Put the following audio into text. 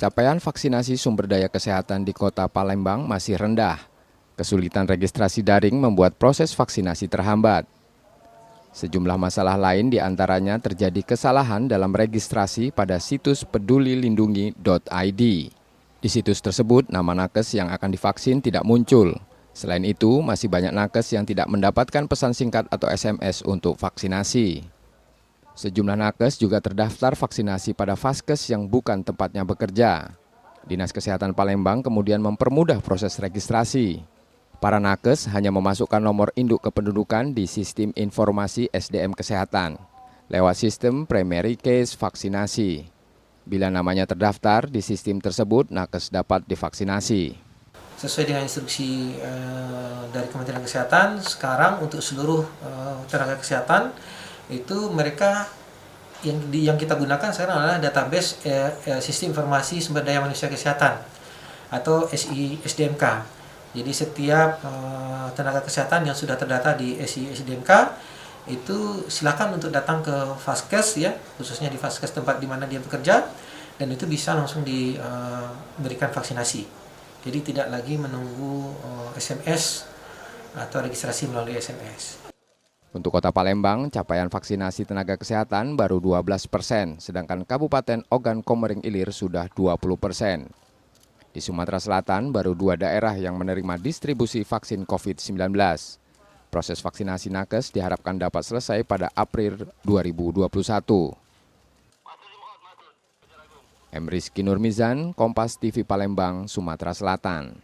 Capaian vaksinasi sumber daya kesehatan di Kota Palembang masih rendah. Kesulitan registrasi daring membuat proses vaksinasi terhambat. Sejumlah masalah lain diantaranya terjadi kesalahan dalam registrasi pada situs pedulilindungi.id. Di situs tersebut, nama nakes yang akan divaksin tidak muncul. Selain itu, masih banyak nakes yang tidak mendapatkan pesan singkat atau SMS untuk vaksinasi. Sejumlah nakes juga terdaftar vaksinasi pada vaskes yang bukan tempatnya bekerja. Dinas Kesehatan Palembang kemudian mempermudah proses registrasi. Para nakes hanya memasukkan nomor induk kependudukan di sistem informasi SDM Kesehatan lewat sistem primary case vaksinasi. Bila namanya terdaftar di sistem tersebut, nakes dapat divaksinasi. Sesuai dengan instruksi dari Kementerian Kesehatan, sekarang untuk seluruh tenaga kesehatan itu mereka yang kita gunakan sekarang adalah database sistem informasi sumber daya manusia kesehatan atau SISDMK. Jadi setiap tenaga kesehatan yang sudah terdata di SISDMK itu silakan untuk datang ke vaskes ya, khususnya di vaskes tempat di mana dia bekerja, dan itu bisa langsung diberikan vaksinasi. Jadi tidak lagi menunggu SMS atau registrasi melalui SMS. Untuk Kota Palembang, capaian vaksinasi tenaga kesehatan baru 12%, sedangkan Kabupaten Ogan Komering Ilir sudah 20%. Di Sumatera Selatan, baru 2 daerah yang menerima distribusi vaksin COVID-19. Proses vaksinasi nakes diharapkan dapat selesai pada April 2021. M. Rizky Nurmizan, Kompas TV Palembang, Sumatera Selatan.